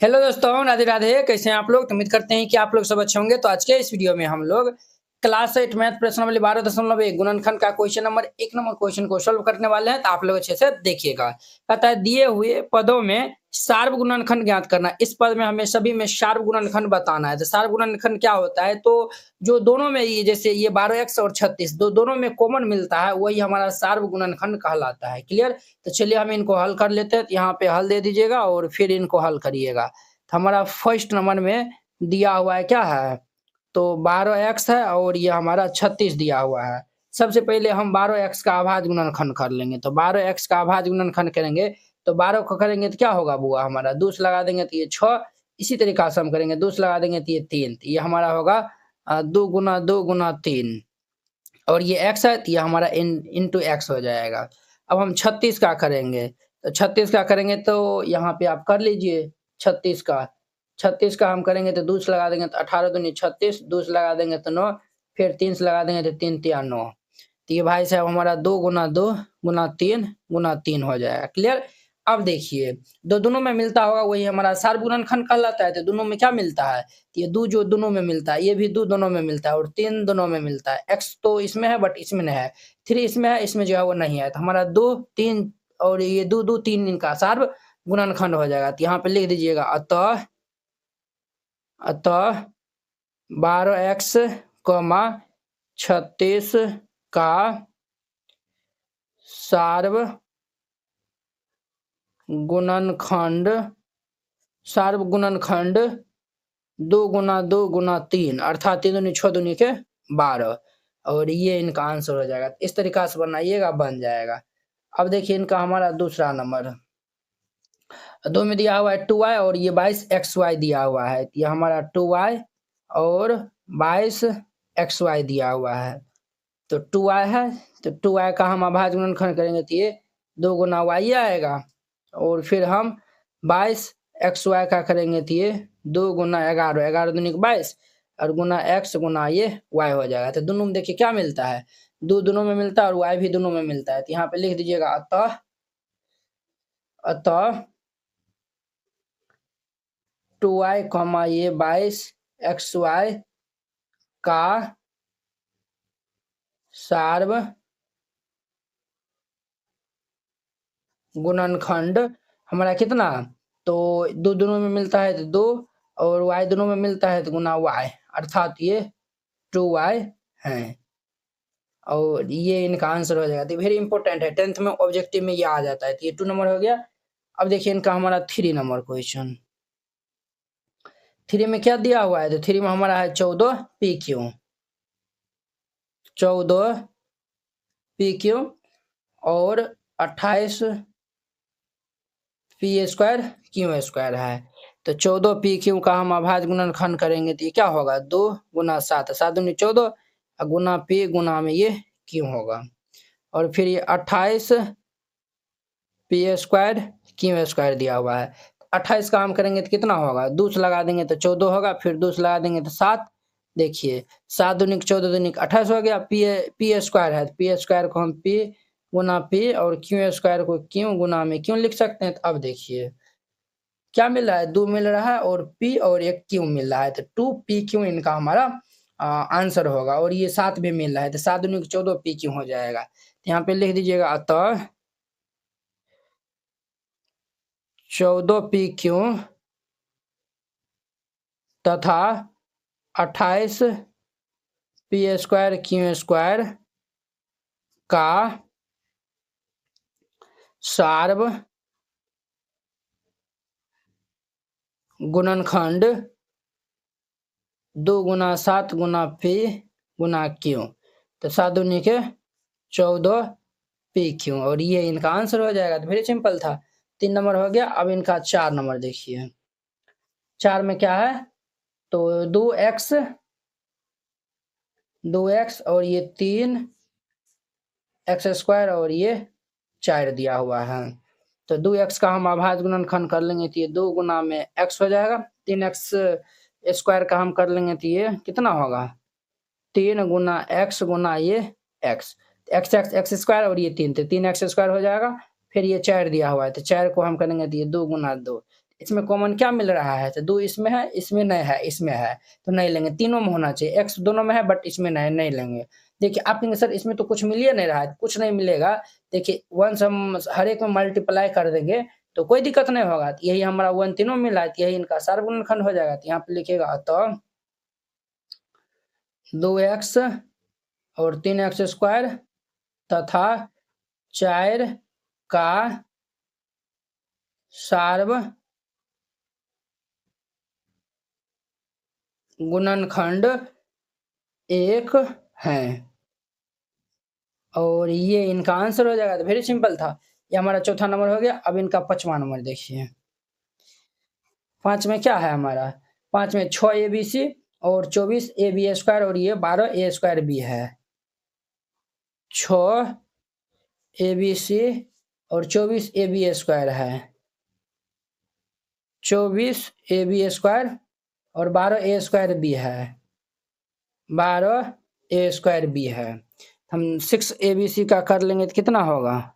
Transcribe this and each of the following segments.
Hello दोस्तों, राधे राधे। कैसे हैं आप लोग? तो उम्मीद करते हैं कि आप लोग सब अच्छे होंगे। तो आज के इस वीडियो में हम लोग क्लास 8 मैथ प्रश्न नंबर 12.1 गुणनखंड का क्वेश्चन नंबर 1 नंबर क्वेश्चन को सॉल्व करने वाले हैं। तो आप लोग अच्छे से देखिएगा। कहता है दिए हुए पदों में सार्व गुणनखंड ज्ञात करना। इस पद में हमें सभी में सार्व गुणनखंड बताना है। तो सार्व गुणनखंड क्या होता है? तो जो दोनों में ये जैसे ये 12x और 36 दोनों में कॉमन मिलता है, वही हमारा सार्व गुणनखंड कहलाता है। क्लियर? तो चलिए हम इनको हल कर लेते हैं। तो यहाँ पे हल दे दीजिएगा और फिर इनको हल करिएगा। हमारा फर्स्ट नंबर में दिया हुआ है क्या है? तो 12x है और ये हमारा 36 दिया हुआ है। सबसे पहले हम 12x का अभाज्य गुणनखंड कर लेंगे। तो 12x का अभाज्य गुणनखंड करेंगे तो 12 को करेंगे तो क्या होगा बुआ हमारा? 2 से लगा देंगे तो ये 6। इसी तरीका से हम करेंगे, 2 से लगा देंगे तो ये 3। तो ये हमारा होगा 2 गुना 2 गुना 3 और ये x है तो ये हमारा इंटू x हो जाएगा। अब हम 36 का करेंगे। तो 36 का करेंगे तो यहाँ पे आप कर लीजिए 36 का। 36 का हम करेंगे तो 2 से लगा देंगे तो 18 दूनी 36, 2 से लगा देंगे तो 9, फिर 3 से लगा देंगे तो 3 तिया 9। तो ये भाई साहब हमारा 2 गुना 2 गुना 3 गुना 3 हो जाएगा। क्लियर? अब देखिए दोनों में मिलता होगा, वही हमारा सार्व गुणनखंड कहलाता है। तो दोनों में क्या मिलता है? ये 2 जो दोनों में मिलता है, ये भी 2 दोनों में मिलता है और 3 दोनों में मिलता है। x तो इसमें है बट इसमें नहीं है। 3 इसमें है, इसमें जो है वो नहीं है। तो हमारा 2 3 और ये 2 2 3 इनका सार्व गुणनखंड हो जाएगा। तो यहाँ पे लिख दीजिएगा अतः अतः 12x, 36 का सार्व गुणनखंड 2 गुना 2 गुना 3 अर्थात 3 दूनी 6 दूनी के 12 और ये इनका आंसर हो जाएगा। इस तरीका से बनाइएगा, बन जाएगा। अब देखिए इनका हमारा दूसरा नंबर 2 में दिया हुआ है 2y और ये 22xy दिया हुआ है। ये हमारा 2y और 22xy दिया हुआ है। तो 2y है तो 2y का हम अभाज्य गुणनखंड करेंगे तो ये 2 गुना y आएगा और फिर हम 22xy का करेंगे तो ये 2 गुना 11, 11 दूनी 22 और गुना x गुना ये y हो जाएगा। तो दोनों में देखिए क्या मिलता है? 2 दोनों में मिलता है और y भी दोनों में मिलता है। तो यहाँ पे लिख दीजिएगा अतः अतः 2y ये 22xy का सार्व गुणनखंड हमारा कितना? तो 2 दोनों में मिलता है तो 2 और y दोनों में मिलता है तो गुना y अर्थात ये 2y है और ये इनका आंसर हो जाएगा। तो वेरी इंपॉर्टेंट है, 10th में ऑब्जेक्टिव में ये आ जाता है। तो ये 2 नंबर हो गया। अब देखिए इनका हमारा 3 नंबर क्वेश्चन। 3 में क्या दिया हुआ है? तो 3 में हमारा है 14 PQ 14 PQ और 28 पी स्क्वायर क्यू स्क्वायर है। तो 14 पी क्यू का हम अभाज्य गुणनखंड करेंगे तो ये क्या होगा? 2 गुना 7, 7 दूनी 14 और गुना पी गुना में ये क्यू होगा और फिर ये 28 पी स्क्वायर क्यू स्क्वायर दिया हुआ है। 28 का हम करेंगे तो कितना होगा? 2 से लगा देंगे तो 14 होगा, फिर 2 से लगा देंगे तो 7। देखिए 7 दूनी 14 दूनी 28 हो गया। पी स्क्वायर है तो पी स्क्वायर को हम पी गुना पी और क्यू स्क्वायर को क्यू गुना में क्यों लिख सकते हैं। तो अब देखिए क्या मिल रहा है? 2 मिल रहा है और p और एक q मिल रहा है। तो 2pq इनका हमारा आंसर होगा और ये 7 भी मिल रहा है। तो 7 दूनी 14 pq हो जाएगा। तो यहाँ पे लिख दीजिएगा अतः 14 pq तथा 28 पी स्क्वायर क्यू स्क्वायर का सार्व गुणनखंड 2 गुना 7 गुना पी गुना क्यू। तो 7 दूनी के 14 पी क्यू और ये इनका आंसर हो जाएगा। तो वेरी सिंपल था। 3 नंबर हो गया। अब इनका 4 नंबर देखिए। 4 में क्या है? तो 2x और ये 3 एक्स स्क्वायर और ये 4 दिया हुआ है। तो 2x का हम अभाज्य गुणनखंड कर लेंगे तो ये 2 गुना में x हो जाएगा। 3x स्क्वायर का हम कर लेंगे तो ये कितना होगा? 3 गुना x गुना ये x, एक्स स्क्वायर और ये 3 तो 3x स्क्वायर हो जाएगा। फिर ये 4 दिया हुआ है तो 4 को हम करेंगे तो ये 2 गुना 2, इसमें कॉमन क्या मिल रहा है, तो 2 इसमें है, इसमें नहीं है, इसमें है, तो नहीं लेंगे, तीनों में होना चाहिए, x दोनों में है बट इसमें नहीं, नहीं लेंगे। देखिए आप कहेंगे सर इसमें तो कुछ मिल ही नहीं रहा है, कुछ नहीं मिलेगा। देखिए 1 से हम हर एक में मल्टीप्लाई कर देंगे तो कोई दिक्कत नहीं होगा, तो यही हमारा 1 तीनों मिला है, तो यही इनका सार्वगुणनखंड हो जाएगा। तो यहाँ पे लिखिएगा अतः 2x और 3x स्क्वायर तथा 4 का सार्वगुणनखंड 1 है, और ये इनका आंसर हो जाएगा। तो वेरी सिंपल था, ये हमारा चौथा नंबर हो गया। अब इनका 5वां नंबर देखिए। 5 में क्या है हमारा, 5 में 6 ABC और 24 AB स्क्वायर और ये 12 A स्क्वायर भी है। 6 ABC और 24 AB स्क्वायर है, 24 AB स्क्वायर और 12 A स्क्वायर भी है, 12 A स्क्वायर भी है। हम 6 ABC का कर लेंगे तो कितना होगा,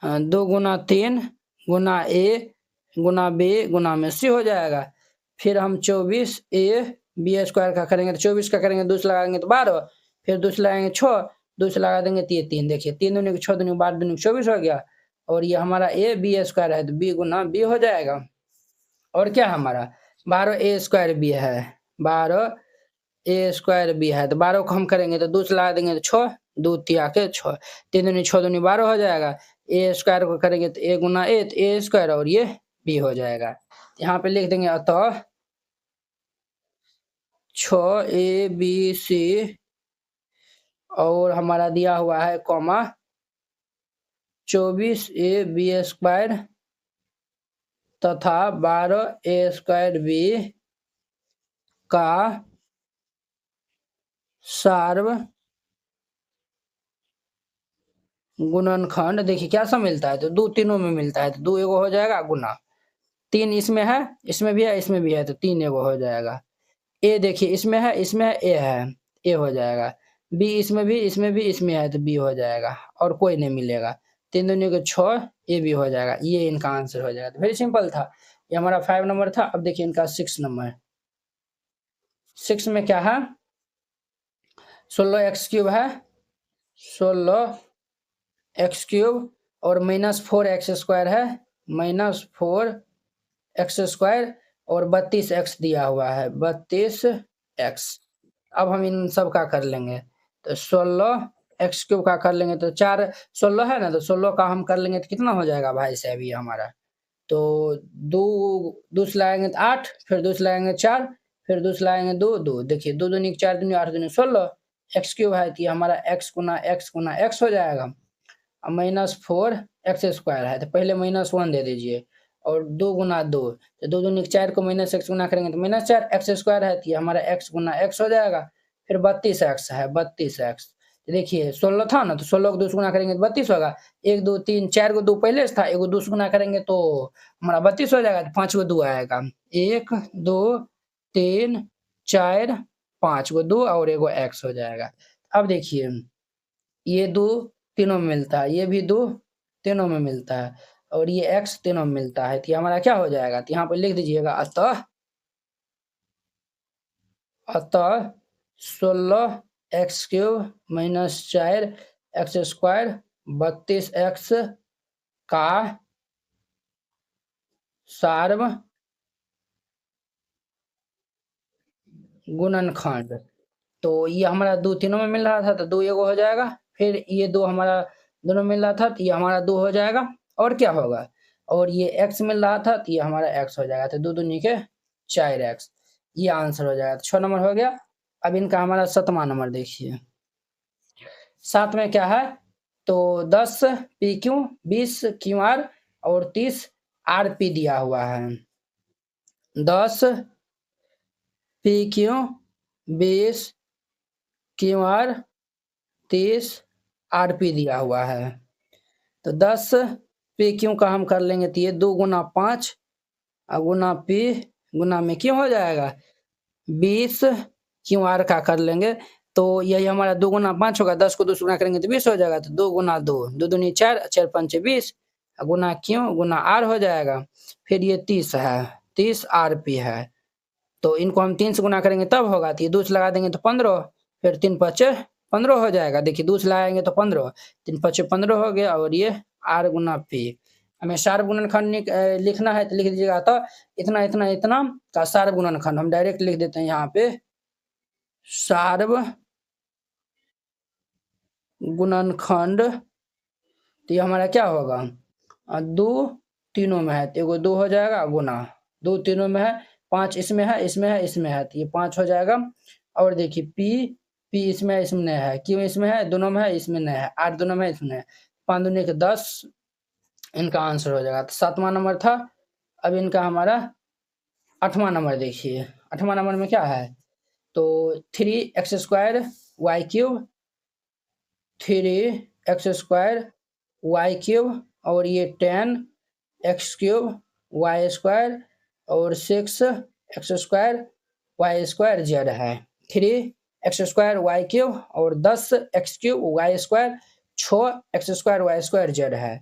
2 गुना 3 गुना A गुना B गुना में C हो जाएगा। फिर हम 24 AB स्क्वायर का करेंगे तो 24 का करेंगे, 2 से लगाएंगे तो 12, फिर 2 से लगाएंगे 6, 2 से लगा देंगे तो ये 3। देखिए 3 दूनी 6 दूनी 12 दूनी 24 हो गया, और ये हमारा AB स्क्वायर है तो B गुना B हो जाएगा। और क्या हमारा 12 A स्क्वायर भी है, 12 A स्क्वायर भी है, तो 12 को हम करेंगे तो 2 से लगा देंगे तो 6, 2 तिया के 6, 3 दूनी 6 दूनी 12 हो जाएगा। A स्क्वायर को करेंगे तो A गुना A, तो A स्क्वायर और ये B हो जाएगा। यहाँ पे लिख देंगे अतः 6 ABC और हमारा दिया हुआ है कॉमा 24 AB स्क्वायर तथा 12 A स्क्वायर B का सार्वगुणनखंड। देखिए क्या सा मिलता है, तो 2 तीनों में मिलता है, तो 2 एगो हो जाएगा गुना 3 इसमें है, इसमें भी है, इसमें भी है, तो 3 एगो हो जाएगा। ए देखिए इसमें है, इसमें है, ए है, ए हो जाएगा। बी इसमें भी, इसमें भी, इसमें है, तो बी हो जाएगा, और कोई नहीं मिलेगा। 3 दूनी के 6, ए भी हो जाएगा। ये इनका आंसर हो जाएगा। तो वेरी सिंपल था, ये हमारा 5 नंबर था। अब देखिए इनका 6 नंबर। 6 में क्या है, 16 एक्स क्यूब है, 16 एक्स क्यूब और -4 एक्स स्क्वायर है, -4 एक्स स्क्वायर और 32 एक्स दिया हुआ है, 32 एक्स। अब हम इन सब का कर लेंगे, तो 16 एक्स क्यूब का कर लेंगे तो 4 16 है ना, तो 16 का हम कर लेंगे तो कितना हो जाएगा भाई साहब ये हमारा, तो 2 से लगाएंगे तो 8, फिर 2 से लगाएंगे 4, फिर 2 से लगाएंगे 2 2। देखिए 2 दूनी 4 दूनी 8 दूनी 16 एक्स क्यूब है, तो ये हमारा x गुना x हो जाएगा। अब -4 एक्स स्क्वायर है, तो पहले -1 दे दीजिए, और 2 गुना 2, तो 2 दूनी 4 को -x गुना करेंगे तो -4 एक्स स्क्वायर है, तो ये हमारा x गुना x हो जाएगा। फिर 32 एक्स है, 32 एक्स। तो देखिए 16 था ना, तो 16 को 2 से गुना करेंगे तो 32 होगा। 1 2 3 4 को 2 पहले से था, एगो 2 से गुना करेंगे तो हमारा 32 हो जाएगा, तो 5 को 2 आएगा। 1 2 3 4 5 को 2 और एगो x हो जाएगा। अब देखिए ये 2 तीनों में मिलता है, ये भी 2 तीनों में मिलता है, और ये x तीनों में मिलता है, तो ये हमारा क्या हो जाएगा, तो यहाँ पे लिख दीजिएगा अतः 16 x cube -4 x square 32 x का सार्वगुणनखंड। तो ये हमारा 2 तीनों में मिल रहा था, तो 2 एगो हो जाएगा। फिर ये 2 हमारा दोनों मिल रहा था, तो ये हमारा 2 हो जाएगा। और क्या होगा, और ये x मिल रहा था, तो ये हमारा x हो जाएगा, तो 2 दूनी के 4x, ये आंसर हो जाएगा। तो 6 नंबर हो गया। अब इनका हमारा 7वां नंबर देखिए। 7 में क्या है, तो 10 PQ 20 QR और 30 RP दिया हुआ है। 10 PQ 20 QR 30 RP दिया हुआ है। तो 10 PQ का हम कर लेंगे, तो ये 2 गुना 5 गुना P गुना में क्यों हो जाएगा 20 QR का कर लेंगे, तो यही हमारा 2 गुना 5 होगा। 10 को 2 से गुना करेंगे तो 20 हो जाएगा, तो 2 गुना 2, 2 दूनी 4, 4 पंचे 20, गुना क्यू गुना आर हो जाएगा। फिर ये 30 है, 30 आरपी है, तो इनको हम 3 से गुना करेंगे तब होगा, तो ये 2 से लगा देंगे तो 15, फिर 3 पचे 15 हो जाएगा। देखिए 2 से लगाएंगे तो 15, 3 पचे 15 हो गया, और ये आर गुना पी। हमें सार्व गुणनखंड लिखना है तो लिख दीजिएगा, तो इतना इतना इतना का सार्व गुणनखंड हम डायरेक्ट लिख देते हैं यहाँ पे, सार्व गुणनखंड। तो ये हमारा क्या होगा, 2 तीनों में है तो एगो 2 हो जाएगा, गुना 2 तीनों में है, 5 इसमें है, इसमें है, इसमें है, तो ये 5 हो जाएगा। और देखिए पी इसमें है, इसमें है, क्यों इसमें है, दोनों में है, इसमें नहीं है, 8 दोनों में है, इसमें है, 5 दूनी के 10, इनका आंसर हो जाएगा। तो 7वां नंबर था। अब इनका हमारा 8वां नंबर देखिए, 8वां नंबर में क्या है, तो 3x² y cube, 3x² y cube, और ये 10x³ y² और 6x² y² z है। 3x² y क्यूब और 10x³ y², 6x² y² z है,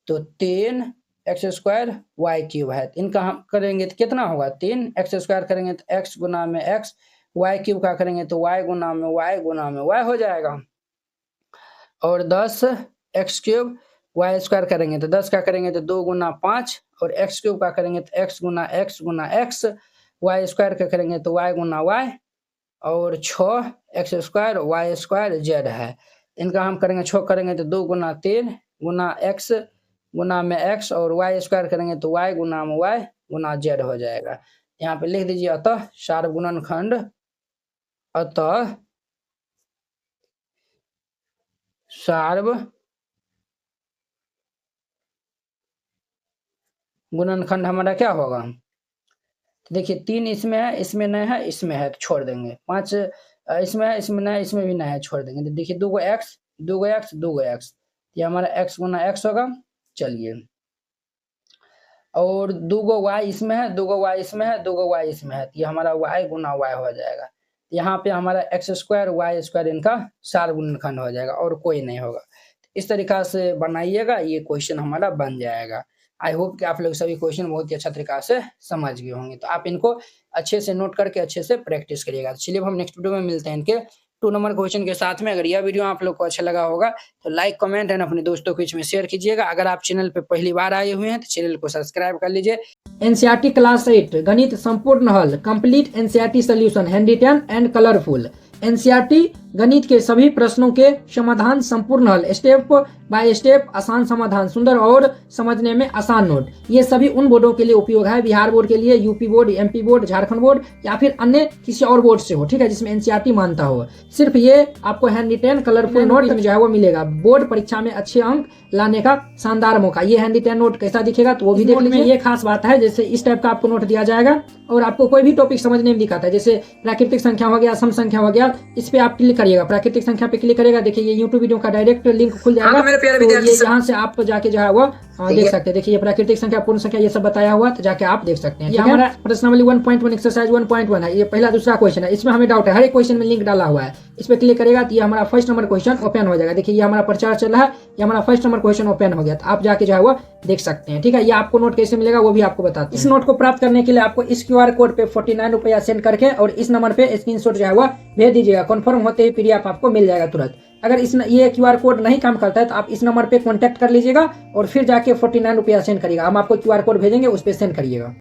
तो 3x² y क्यूब है। इनका हम करेंगे तो कितना होगा, 3x² करेंगे तो x गुना में x, y क्यूब का करेंगे तो y गुना में y गुना में y हो जाएगा। और 10x³ y² करेंगे तो 10 का करेंगे तो 2 गुना 5, और x³ का करेंगे तो x गुना x गुना x, y² का करेंगे तो y गुना y, और 6x² y² z है। इनका हम करेंगे 6 करेंगे तो 2 गुना 3 गुना x गुना में x, और y² करेंगे तो y गुना में y गुना z हो जाएगा। यहाँ पे लिख दीजिए, अतः सार्व गुणनखंड, अतः सार्व गुणनखंड हमारा क्या होगा, तो देखिए 3 इसमें है, इसमें नहीं है, इसमें है तो छोड़ देंगे, 5 इसमें है, इसमें नहीं है, इसमें भी नहीं है, छोड़ देंगे। तो देखिए 2 x 2 x 2 x, ये हमारा x गुना x होगा। चलिए, और 2 y इसमें है, 2 y इसमें है, 2 y इसमें है, तो ये हमारा y गुना y हो जाएगा। यहाँ पे हमारा x² y² इनका सार्व गुणनखंड हो जाएगा, और कोई नहीं होगा। इस तरीका से बनाइएगा, ये क्वेश्चन हमारा बन जाएगा। आई होप कि आप लोग सभी क्वेश्चन बहुत ही अच्छा तरीका से समझ गए होंगे, तो आप इनको अच्छे से नोट करके अच्छे से प्रैक्टिस करिएगा। तो चलिए हम नेक्स्ट वीडियो में मिलते हैं इनके 2 नंबर क्वेश्चन के साथ में। अगर यह वीडियो आप लोग को अच्छा लगा होगा तो लाइक कमेंट एंड अपने दोस्तों के बीच में शेयर कीजिएगा। अगर आप चैनल पे पहली बार आए हुए हैं तो चैनल को सब्सक्राइब कर लीजिए। एनसीईआरटी क्लास 8 गणित संपूर्ण हल complete NCERT solution handwritten and colourful. NCERT गणित के सभी प्रश्नों के समाधान संपूर्ण हल, स्टेप बाय स्टेप आसान समाधान, सुंदर और समझने में आसान नोट। ये सभी उन बोर्डों के लिए उपयोग है, बिहार बोर्ड के लिए, UP board, MP board, Jharkhand board या फिर अन्य किसी और बोर्ड से हो, ठीक है, जिसमें एनसीईआरटी मानता हो। सिर्फ ये आपको हैंड रिटेन कलरफुल नोट जो है वो मिलेगा। बोर्ड परीक्षा में अच्छे अंक लाने का शानदार मौका। ये हैंड रिटेन नोट कैसा दिखेगा तो वो भी देख लीजिए। ये खास बात है, जैसे इस टाइप का आपको नोट दिया जाएगा और आपको कोई भी टॉपिक समझने में दिखाता है, जैसे प्राकृतिक संख्या हो गया, सम संख्या हो गया, इस पे आप क्लिक करिएगा, प्राकृतिक संख्या पे क्लिक करिएगा, देखिए ये यूट्यूब वीडियो का डायरेक्ट लिंक खुल जाएगा। तो ये यहाँ से आप जाके जो है वो देख सकते हैं। देखिए ये प्राकृतिक संख्या, पूर्ण संख्या, ये सब बताया हुआ, तो जाके आप देख सकते हैं। ये हमारा प्रश्नावली 1.1 एक्सरसाइज 1.1 है। ये पहला दूसरा क्वेश्चन है, इसमें हमें डाउट है, हर एक क्वेश्चन में लिंक डाला हुआ है। इस पे क्लिक करेगा तो ये हमारा फर्स्ट नंबर क्वेश्चन ओपन हो जाएगा। देखिए ये हमारा प्रचार चल रहा है, ये हमारा फर्स्ट नंबर क्वेश्चन ओपन हो गया, तो आप जाके जो है वो देख सकते हैं, ठीक है। ये आपको नोट कैसे मिलेगा वो भी आपको बताते हैं। इस नोट को प्राप्त करने के लिए आपको इस QR कोड पे 49 रुपया सेंड करके और इस नंबर पे स्क्रीनशॉट जो है वो भेज दीजिएगा। कन्फर्म होते ही PDF आपको मिल जाएगा तुरंत। अगर ये QR कोड नहीं काम करता है तो आप इस नंबर पे कांटेक्ट कर लीजिएगा और फिर जाके 49 रुपया सेंड करिएगा। हम आपको QR कोड भेजेंगे, उस पर सेंड करिएगा।